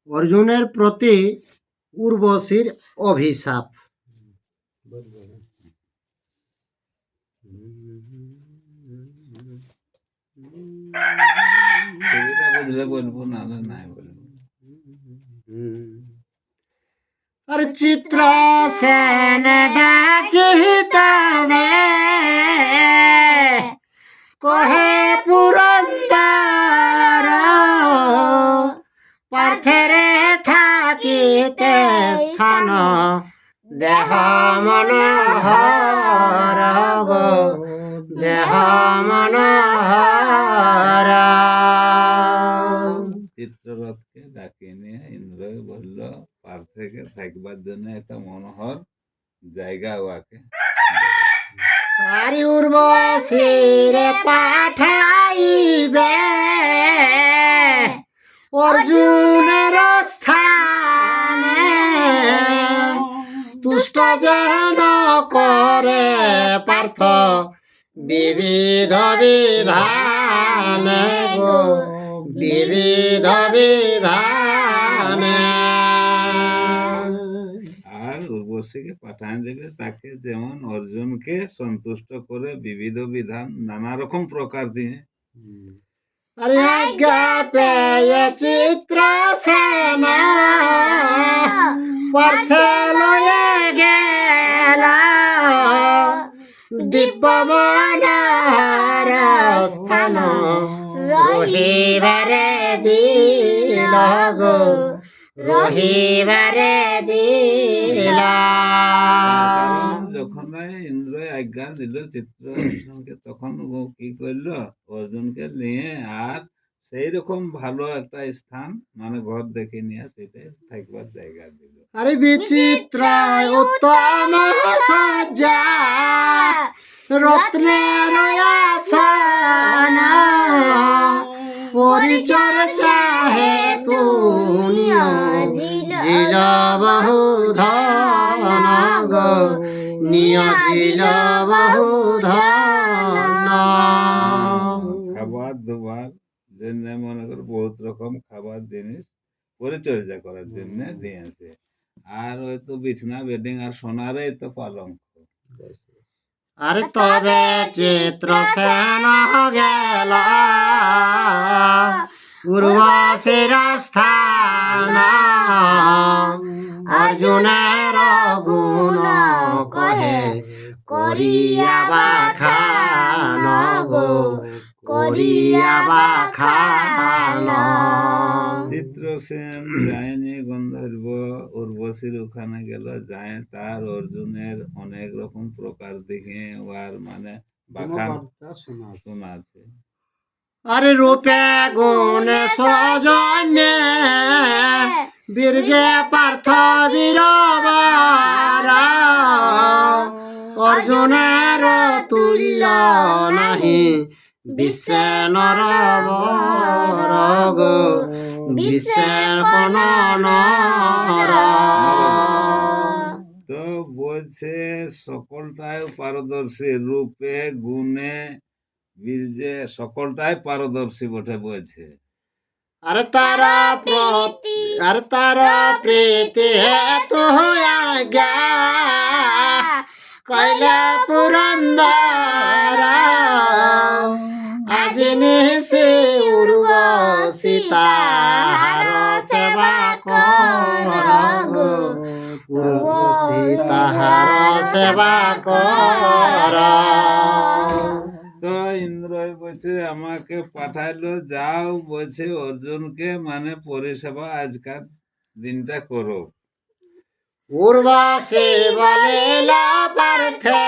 অর্জুনের প্রতি উর্বশীর অভিশাপ। আর চিত্র সেন ডাকিতবে কহে পুরন্দর পার্থেরে থাকিতে স্থান দেহ মনোহর গো দেহ মনোহর। চিত্ররথকে ডাকে নিয়ে ইন্দ্র বলল পার্থকে থাকবার জন্য একটা মনোহর জায়গা ওয়াকে। আর উর্বশীর পাঠাইবে অর্জুনের স্থানে তুষ্ট যেন করে পার্থ বিবিধ বিধানে গো বিবিধ বিধানে। আর উর্বশীকে পাঠান দেবে তাকে যেমন অর্জুনকে সন্তুষ্ট করে বিবিধ বিধান নানা রকম প্রকার দিয়ে। আরে আজ্ঞা পেয়ে চিত্র সেনা পার্থে লয়ে গেল দিব্য মনোহর স্থান রহিবারে দিল গো রহিবারে দিল। যখন ইন্দ্র আজ্ঞা দিল চিত্রকে তখন ও কি করলো অর্জুনকে নিয়ে আর সেই রকম ভালো একটা স্থান মানে ঘর দেখে নিয়ে সেটাই থাকবার জায়গা দিল। আরে বিচিত্র উত্তম সজ্জা রত্নের আসন পরিচর্যা হেতু জিল বহু ধন গো নিয়োজিল বহু ধন। খাবার দাবার জন্য মনে করো বহুত রকম খাবার জিনিস পরিচর্যা করার জন্য দিয়েছে। আর হয়তো বিছনা বেডিং আর সোনারে তো পালঙ্ক। আর তবে চিত্র সেন গেল উর্বশীর স্থান অর্জুনের গুণ কহে করিয়া বাখান গো করিয়া বাখান। চিত্রসেন যায়নি গন্ধর্ব উর্বশীর ওখানে গেল যায় তার অর্জুনের অনেক রকম প্রকার দেখে আর মানে বাখান শোনাছে। আরে রূপে গুণে সজন্যে বীর্যে পার্থ বীরবার অর্জুনের তুল্য নাহি বিশ্বে নরবর গো বিশ্বে কোন নর। তো বলছে সকলটাই পারদর্শী রূপে গুণে বীর্যে সকলটাই পারদর্শী বটে বলছে। আরে তারা প্রীতি হেতু আজ্ঞা কইলে পুরন্দর আজ নিশি উর্বশী তাহার সেবা কর গো উর্বশী তাহার সেবা কর। তো ইন্দ্র বলছে আমাকে পাঠাইলো যাও বলছে অর্জুনকে মানে পরিষেবা আজকাল দিনটা করো। উর্বশী বলিল পার্থে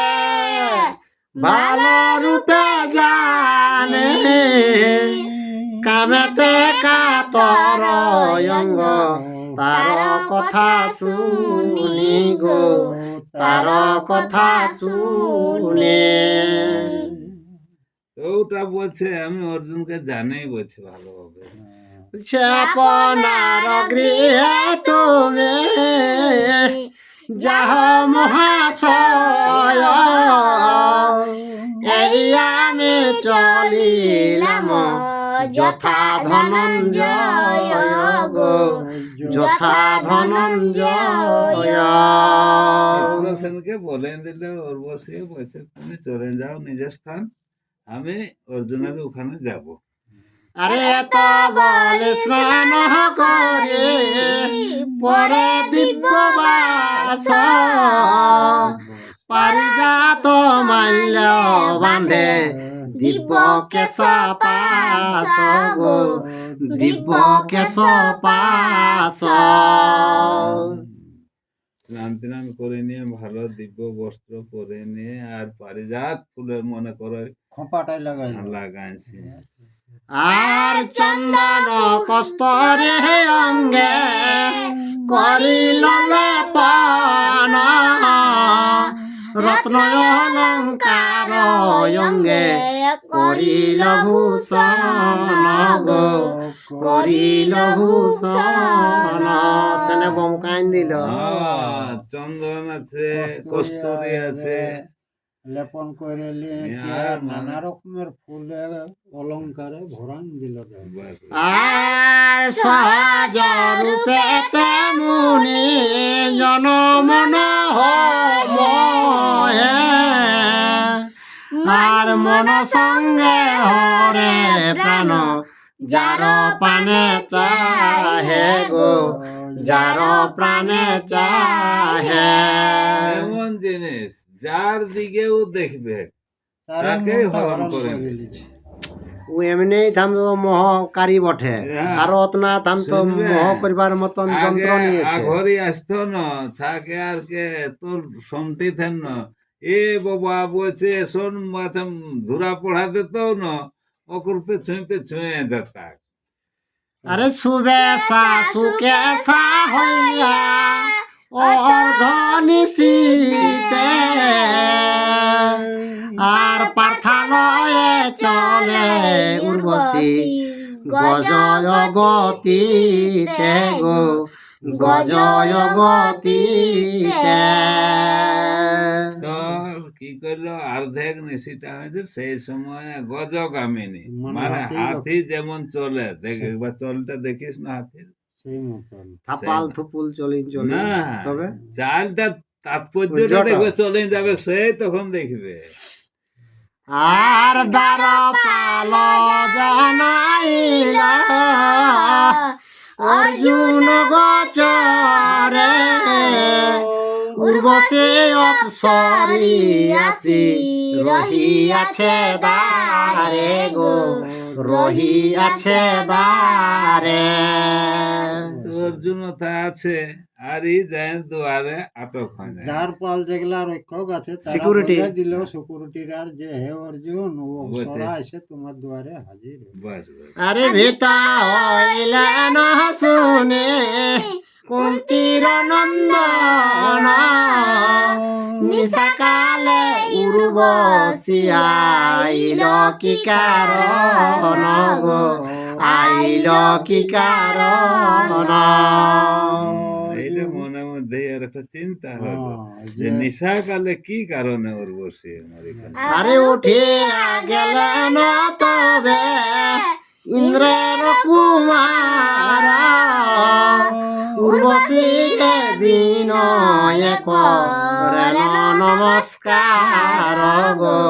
ভালো রূপে জানে কামেতে কাতর অঙ্গ তার কথা শুনি গো তার কথা শুনে। ওটা বলছে আমি অর্জুনকে জানি বলছে ভালোভাবে। আপনার গৃহে তুমি যাহ মহাশয় এই আমি চলিলাম যথা ধনঞ্জয় গো, যথা ধনঞ্জয়। উগ্রসেনকে বলে দিল, উর্বশী বলছে তুমি চলে যাও নিজের স্থান, আমি অর্জুনের ওখানে যাব। আরে এত বলে স্নান করে পরে দিব্যবাস, পারিজাত মাল্য বাঁধে দিব্য কেশ পাশ গো, দিব্য কেশ পাশ। স্নান টান করে নিয়ে ভালো দিব্য বস্ত্র পরে নিয়ে আর পারিজাত ফুলের মনে করে খোঁপাটাই লাগাইছে। আর চন্দন কস্তরে অঙ্গে করিল লেপন, রত্ন অলঙ্কার অঙ্গে করিল ভূষণ গো, করিল ভূষণ। সেনে বম কাইন দিল। চন্দন আছে, কস্তুরী আছে, লেপন করে আর নানা রকমের ফুলে অলঙ্কারে ভরান দিল। আর সহজ রূপে তেমনি জনমন মোহে, আর মন সঙ্গে হরে প্রাণ যার প্রাণে চাহে গো, যার প্রাণে চাহে। এমন জিনিস যার দিকেও দেখবে তাকে হরণ করে নিয়েছে। ও এমনি থামতো মোহকারী বটে, হ্যাঁ। আর অতনা থামতো শুনবে? মোহ করবার মতন যন্ত্র আগে নিয়েছে। আঘরি আসতো না ছাকে আর কে তোর শুনতে থেন না, এ বাবা বলছে শোন মাথা ধুরা পড়াতে তো না, ওকুর পেছুঁতে ছুঁয়ে যেতা। আরে শুভেশা সুকেশা হইয়া অর্ধনিশীতে, আর পার্থালয়ে চলে উর্বশী গজয় গতিতে গো, গজয় গতিতে। তো কি করলো অর্ধেক নিশিটা হয়েছে সেই সময় গজগামিনী, মানে হাতি যেমন চলে দেখ একবার চলটা দেখিস না হাতির, সেই মতন থাপাল থুপুল চলিন চলিন। না তবে চালটা তাৎপর্যটা দেখবে চলে যাবে সেই তখন দেখবে। আর দ্বার পাল জানাইল অর্জুন গোচরে, উর্বশী অপসরি আসি রহিয়াছে দ্বারে গো, রহিয়াছে দ্বারে। অর্জুন তা আছে আর এই যায় দুয়ারে আটক হয় যায়। যার পাল যেগুলা রক্ষক আছে Security. দিল সিকিউরিটির, আর যে হে অর্জুন ও বলছে। অপ্সরা এসে তোমার দুয়ারে হাজির হয়েছে। বাস বাস আরে ভিতা হইলে না শুনে কুন্তির নন্দন, নিশাকালে উর্বশী আইল কি কারণ গো, আইল কি কারণ। এইটা মনের মধ্যে আর একটা চিন্তা হলো যে যে নিশাকালে কি কারণে ওর বসে আমার এখানে। আরে উঠিয়া গেলেন তবে ইন্দ্রের কুমার, উর্বশীকে বিনয় করেন নমস্কার গো,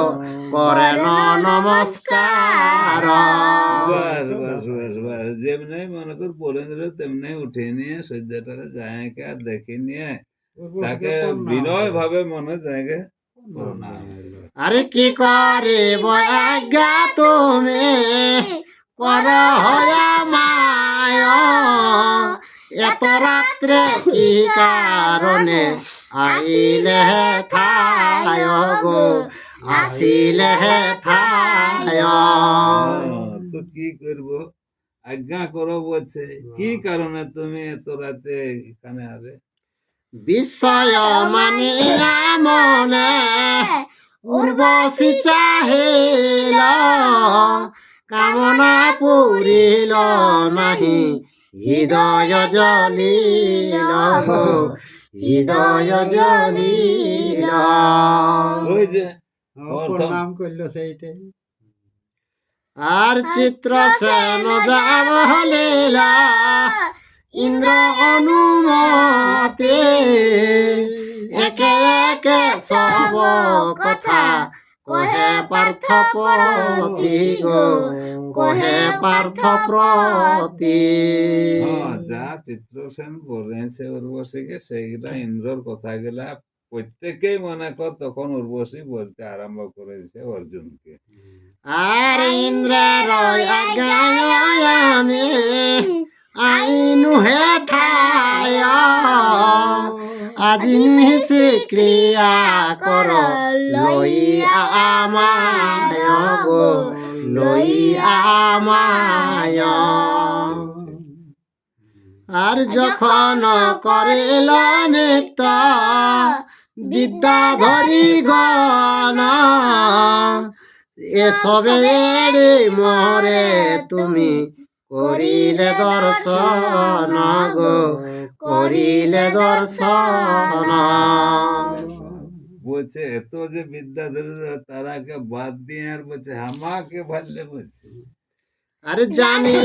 করেন নমস্কার। বাস বাস বাস বাস যেমনি মনে কর বলে দিল তেমনি উঠে নিয়ে সূর্যটারে জায়গাকে আর দেখে নিয়ে তাকে বিনয় ভাবে মনে জায়গা প্রণাম। আরে কি করিব আজ্ঞা তুমি কর হয়া মায়, এত রাত্রে কি কারণে আইলে থায় গো, আসিলে থায়। তো কি করব আজ্ঞা করো বলছে, কি কারণে তুমি এত রাতে এখানে আসে? বিস্ময় মানিয়া মনে উর্বশী চাহিল, কামনা পুরিল নাহি হৃদয় জ্বলিল গো, হৃদয় জ্বলিল। ওই যে প্রথম- নাম করলো সেইটাই। আর চিত্রসেন যাব লীলা ইন্দ্র অনুমতে একে একে সব কথা কহে পার্থ প্রতি গো কহে পার্থ প্রতি। যা চিত্রসেন বলেছে উর্বশীকে সেইগুলা ইন্দ্রর কথাগুলা প্রত্যেকেই মনে কর তখন উর্বশী বলতে আরম্ভ করেছে অর্জুনকে। আর ইন্দ্রের আজ্ঞায় আমি আইনু হে থায় আজি নিশি ক্রিয়া কর লইয়া আমায় গো লইয়া আমায়। আর যখন করিল নিত্য বিদ্যা ধরি গণ এসবে এড়ে মরে তুমি করিলে দর্শন গো করিলে দর্শন। বলছে এত যে বিদ্যাধর তারাকে বাদ দিয়ে আর বলছে আমাকে ভাললে বলছে। আরে জানি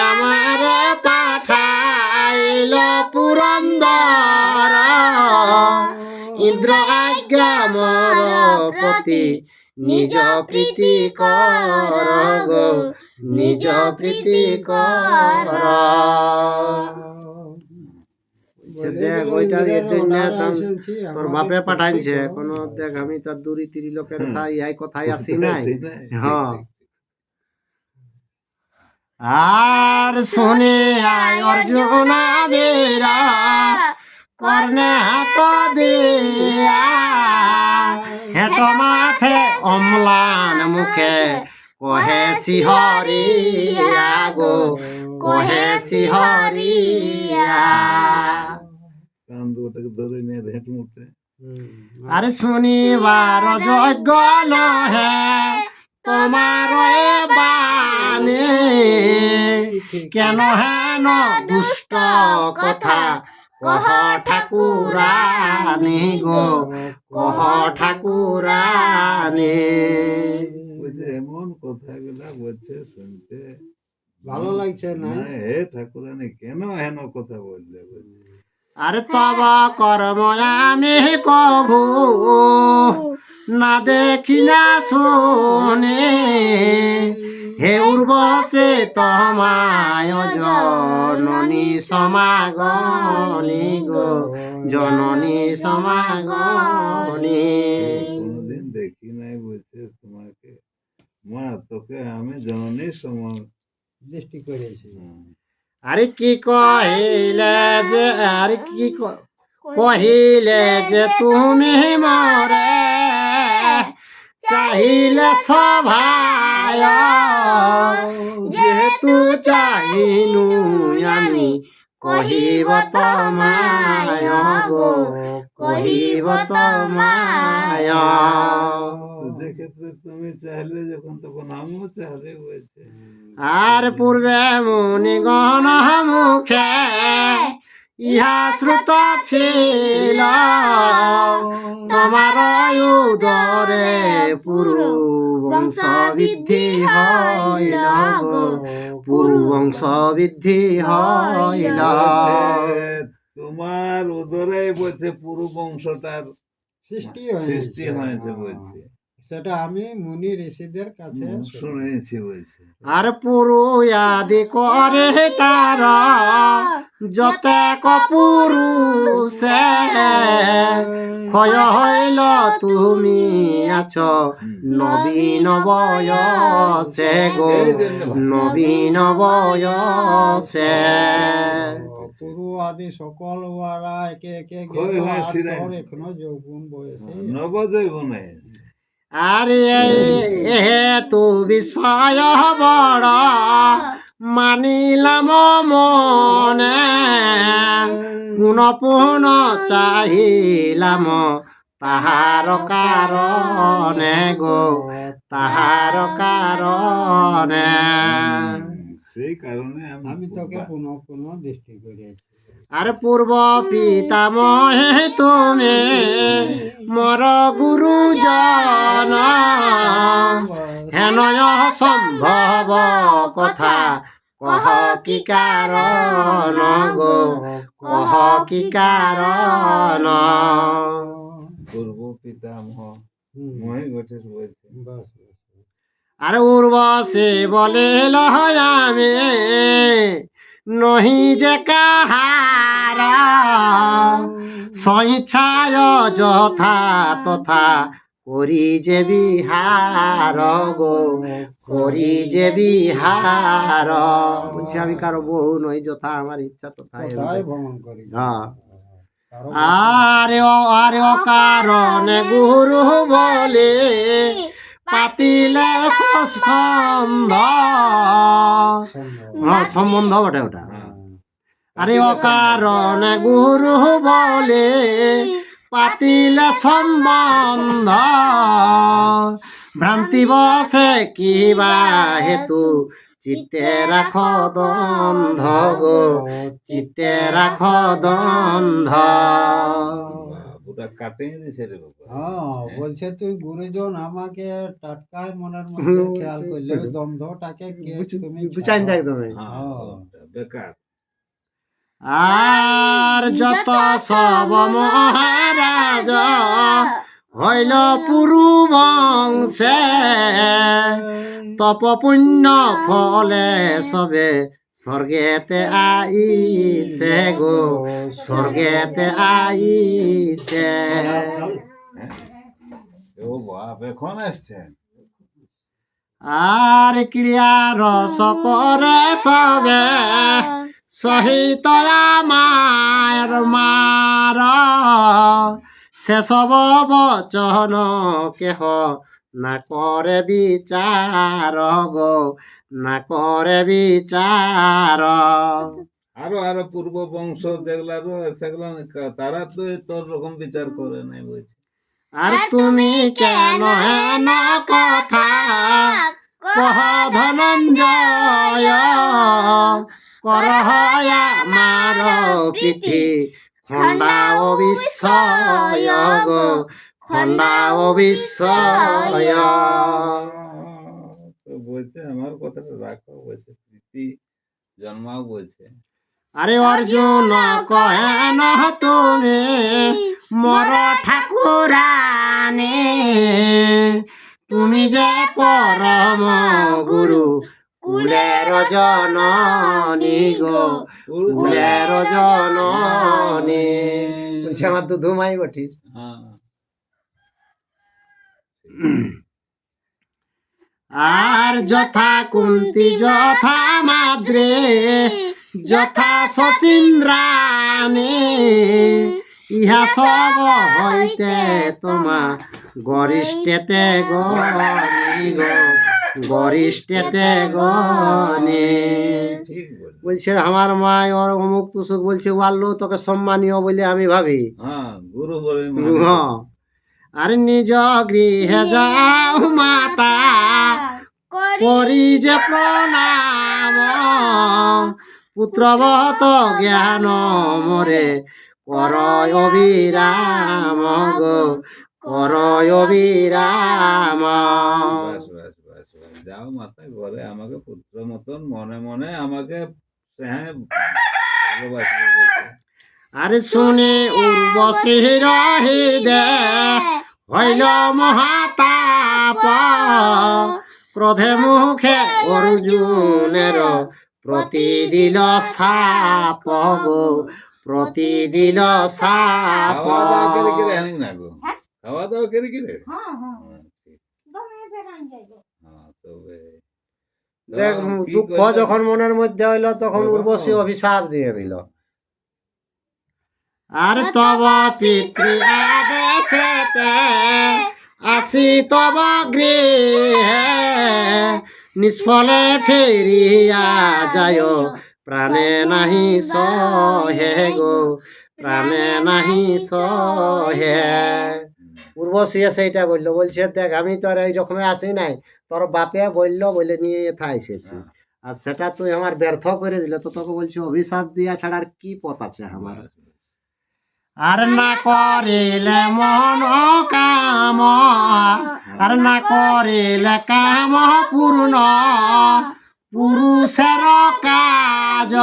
আমার পাঠাইল পুরন্দর ইন্দ্র আজ্ঞা মোর প্রতি নিজ প্রীতি কর গো নিজ প্রীতি কর। দেখ ওইটার এর জন্য তোর বাপে পাঠাইছে কোন দেখ আমি তার দূরি তিরি লোকের ইহাই কথাই আসি নাই। হ্যাঁ আর শুনে আয় অর্জুন বীরা কর্ণে হাত দিয়া হেট মাথে অম্লান মুখে কহে শিহরিয়া গো কহে শিহরিয়া। কান দুটাকে ধরে নিয়ে হেঁট মুটে। আরে শুনিবার যোগ্য নহে তোমার এ বাণী কেন হেন দুষ্ট কথা কহ ঠাকুরানী গো কহ ঠাকুরানী। বলছে এমন কথাগুলা বলছে শুনতে ভালো লাগছে না? না, হে ঠাকুরানী কেন হেন কথা বললে বলছে। আরে তব কর্ম আমি কভু না দেখি না শুনে হে উর্বশে তোমায় জননী সমাগনি গো জননী সমাগনি। কোনদিন দেখি নাই বলছে তোমাকে মা তোকে আমি জননীর সমান দৃষ্টি করেছি। আরে কি কহিলে যে আর কি কহিলে যে তুমি মরে চাহিলে সভায় যেহেতু চাহিনু আমি কহিব তোমায় গো কহিব তোমায়। যে ক্ষেত্রে তুমি চাইলে যখন তখন আমিও চাইলে বলছে। আর পূর্বে মুনিগণ মুখে ইহা শ্রুত ছিল তোমার উদরে পুরু বংশ বৃদ্ধি হইল গো পুরু বংশ বৃদ্ধি হইল। তোমার উদরে বলছে পুরু বংশটার সৃষ্টি হয়েছে বলছে। সেটা আমি মুনি ঋষিদের কাছে শুনেছি বলছে। আর পুরু আদি করে তার যতেক পুরুষে ক্ষয় হইল তুমি আছো নবীন বয়সে গো নবীন বয়সে। পুরু আদি সকল ওয়ারা একে একে ক্ষয় হয়েছিল। এখনো যৌবন বয়সে নবজৈবন হয়েছে। আরে এ তু বিষয় বড় মানিলাম মনে পুন পুন চাহিলাম তাহার কারণে গো তাহার কারণে। সেই কারণে আমি তোকে পুনঃ পুনঃ দৃষ্টি করিয়াছি। আরে পূর্ব পিতামহে তুমি মর গুরুজন, হেনয় সম্ভব কথা কহ কি কারণ গো, কহ কি কারণ। পূর্ব পিতামহ হুম, মহে ঘটের বলছে। বাস, আরে উর্বশী বলিল আমি নহি যে কাহার, স্বইচ্ছায় যথা তথা করি যে বিহার গো, করি যে বিহার। বলছি আমি কারো বহু নই, যথা আমার ইচ্ছা তথা কোথায় ভ্রমণ করি। হ্যাঁ। কারো আরে ও কারণে গুরু বলে পাতিলে স্কন্ধ, সম্বন্ধ বটে ওটা। আরে ও কারণে গুরু বলে পাতিলে সম্বন্ধ, ভ্রান্তি বসে কিবা হেতু চিত্তে রাখ দ্বন্দ্ব গো, চিত্তে রাখ দ্বন্দ্ব। পুরা কাটিয়ে দিছে রে বাবা। হ্যাঁ, বলছে তুই গুরুজন আমাকে টাটকায় মনের মধ্যে খেয়াল করলে ওই দ্বন্দ্বটাকে কে তুমি বুঝাইন ছাড়ো। দেখ তুমি। হ্যাঁ, ওটা বেকার। আর যত সব মহারাজ হইল পুরু বংশে, তপ পুণ্য ফলে সবে স্বর্গেতে আইছে গো, স্বর্গেতে আইছে। ও বাপ এখন আসছে। আর ক্রিয়া রস করে সবে সহিত আমার মার, সেসব বচন কেহ না করে বিচার গো, না করে বিচার। আরো আরো পূর্ব বংশ যেগুলারও সেগুলা তারা তো তোর রকম বিচার করে নাই বলছে। আর তুমি কেন হেন কথা কহ ধনঞ্জয়, করহ আমার প্রীতি খণ্ডা অবিশ্বয় গো, খণ্ডা অবিশ্বয়। তো বলছে আমার কথাটা রাখো, বলছে প্রীতি জন্মাও বলছে। আরে অর্জুন কহেন তুমি মর ঠাকুরানী, তুমি যে পরম গুরু কুলের জননী গো, কুলের জননী। বলছে আমার তো ধুমাই বঠিস। হ্যাঁ, আর যথা কুন্তি যথা মাদ্রে যথা শচীন্দ্রাণী, ইহা সব হইতে তোমা গরিষ্ঠেতে গণি গো, গরিষ্ঠেতে গণি। ঠিক বলে। বলছে আমার মা ওর অমুক তুসুক বলছে ওয়াল্লো তোকে সম্মানীয় বলে আমি ভাবি। হ্যাঁ, গুরু বলে হ্যাঁ। আর নিজ গৃহে যাও মাতা করি যে প্রণাম, পুত্রবত জ্ঞান মরে করয় অবিরাম গো, করয় অবিরাম। বাস বাস বাস বাস। যাও মাতা ঘরে আমাকে পুত্র মতন মনে মনে আমাকে হ্যাঁ ভালোবাসবে বলছে। আরে শুনে উর্বশী রহিদে হইল মহাতাপ, ক্রোধে মুখে অর্জুনের প্রতিদিল সাপ গো, প্রতিদিল সাপ। খাওয়া দাওয়া করে কি রে না গো? খাওয়া দাওয়া করে কি রে? হ্যাঁ হ্যাঁ হ্যাঁ, ঠিক। দমে বেরান যাইব হ্যাঁ, তবে দেখ কি দুঃখ করলে? যখন মনের মধ্যে হইল তখন বাবা। উর্বশী অভিশাপ দিয়ে দিল। আর তব পিতৃ আদেশেতে আসি তব গৃহে, নিষ্ফলে ফেরিয়া যায় প্রাণে নাহি সহে গো, প্রাণে নাহি সহে। উর্বশী সেইটা বললো, বলছে দেখ আমি তো আর এই রকমে আসি নাই, তোর বাপে বললো বলে নিয়ে এথা এসেছি। আর সেটা তুই আমার ব্যর্থ করে দিলে, তো তোকে বলছি অভিশাপ দিয়া ছাড়া আর কি পথ আছে আমার। আর না করিলে মন কাম, আর না করিলে কাম পূর্ণ, পুরুষের কাজ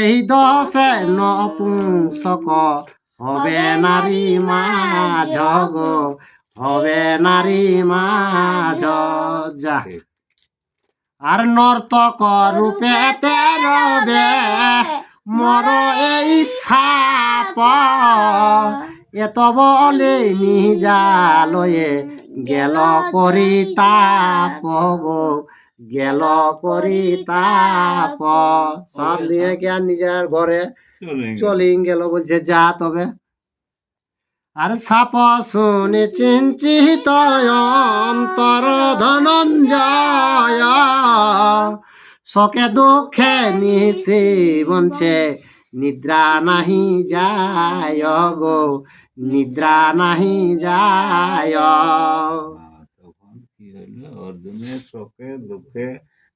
এই দশে নপুংসক, হবে নারী মাঝ গো, হবে নারী মাঝ। যা ঠিক। আর নর্তক রূপেতে রবে মর এই সাপ, এত বলে নিজালয়ে গেল করি তাপ গো, গেল করি তাপ। সাপ নিয়ে কি আর নিজের ঘরে চলিং গেল, বলছে যা তবে। আর সাপ শুনে চিন্তিত অন্তর ধনঞ্জয়, শোকে দুঃখে নিশি বঞ্চে নিদ্রা নাহি যায় গো, নিদ্রা নাহি যায়। তখন কি হইলো, অর্জুনের শোকে দুঃখে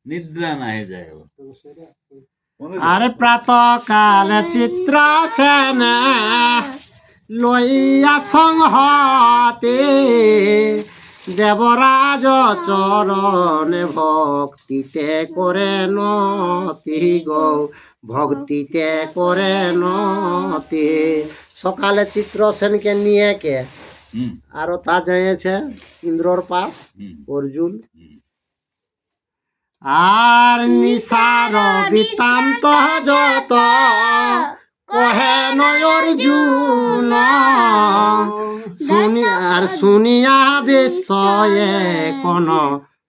নিদ্রা নাই যায়। আর প্রাতঃ কালে চিত্র সেনে লইয়া সংহতে, দেবরাজ চরণে ভক্তিতে করে নতি গো, ভক্তিতে করে নতি। সকালে চিত্রসেনকে নিয়ে কে হুম, আরো তা যাইছে ইন্দ্রর পাশ হুম, অর্জুন। হুম। আর নিসার বৃত্তান্ত যত কহে নয় অর্জুন, শুনিয়া বিস্ময়ে কোন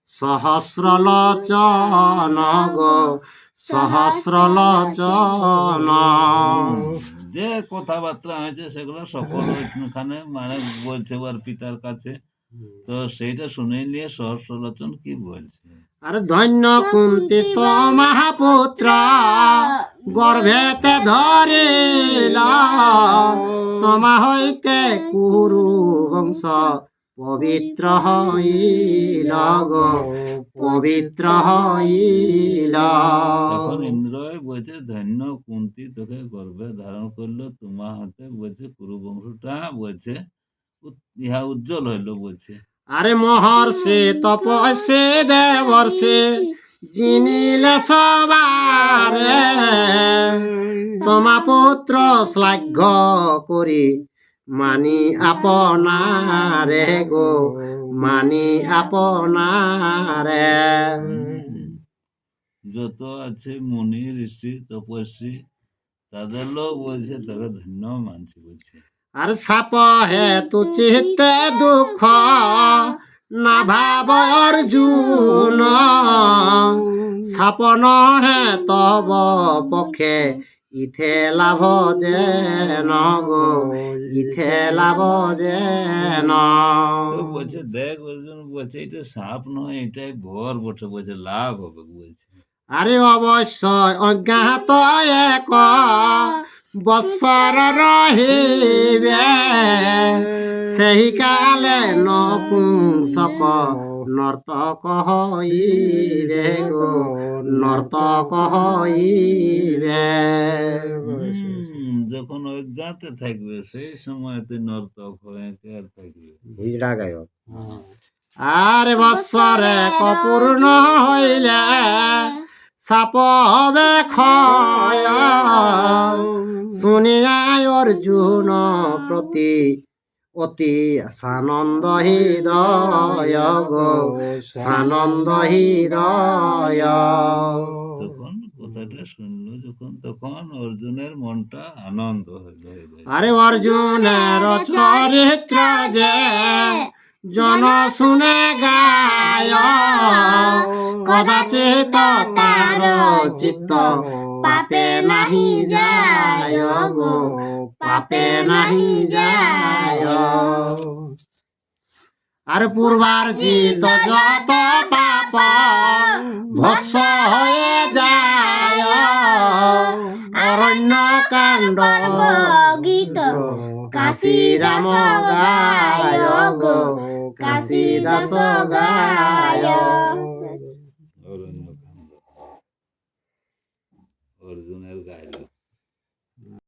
সহস্র লোচন গো, সহস্র লোচন। যে কথাবার্তা হয়েছে সেগুলো সকল ওইখানে মানে বলছে ওর পিতার কাছে। তো সেইটা শুনে নিয়ে সহস্রলোচন কি বলছে। আর ধন্য কুন্তি তো মহাপুত্র, গর্ভেতে ধরিল, তোমা হইতে কুরু বংশ পবিত্র হইল গো, পবিত্র হইল। তখন ইন্দ্রই বলছে ধন্য কুন্তি তোকে গর্ভে ধারণ করলো, তোমার হাতে বলছে কুরুবংশটা বলছে ইহা উজ্জ্বল হইলো বলছে। আরে মহর্ষি তপস্বী দেবর্ষি জিনিলে সবারে, তোমা পুত্র শ্লাঘ্য করি মানি আপনারে গো, মানি আপনারে। যত আছে মুনি ঋষি তপস্বী তাদের লোক বলছে তোকে ধন্য মানছি বলছে। আর সাপ হেতু চিত্তে দুঃখ না ভাব অর্জুন, সাপ নহে তব পক্ষে ইথে লাভ যেন গো, ইথে লাভ যেন। তো বলছে দেখ অর্জুন বলছে এটা সাপ নয়, এটাই ভর বটে, বলছে লাভ হবে বলছে। আরে অবশ্যই অজ্ঞাত এক বৎসর রহিবে, সেই কালে নপুংসক নর্তক হইবে গো, নর্তক হইবে। যখন অজ্ঞাতে থাকবে সেই সময় তুই নর্তক হয়ে আর থাকবে। হিজড়া গায়ক। আর বৎসরে অপূর্ণ হইলে সাপ হবে ক্ষয়, শুনিয়া অর্জুন প্রতি অতি সানন্দ হৃদয় গো, সানন্দ হৃদয়। তখন কথাটা শুনলো যখন তখন অর্জুনের মনটা আনন্দ হইল। আরে অর্জুনের চরিত্র যে জন শুনে গায়, কদাচিত তার চিত্ত পাপে নাহি যায় গো, পাপে নাহি যায়। আর পূর্বার্জিত যত পাপ ভস্ম হয়ে যায়, অরণ্য কাণ্ড গীত কাশী রাম গায় গো, কাশী দাস গায়।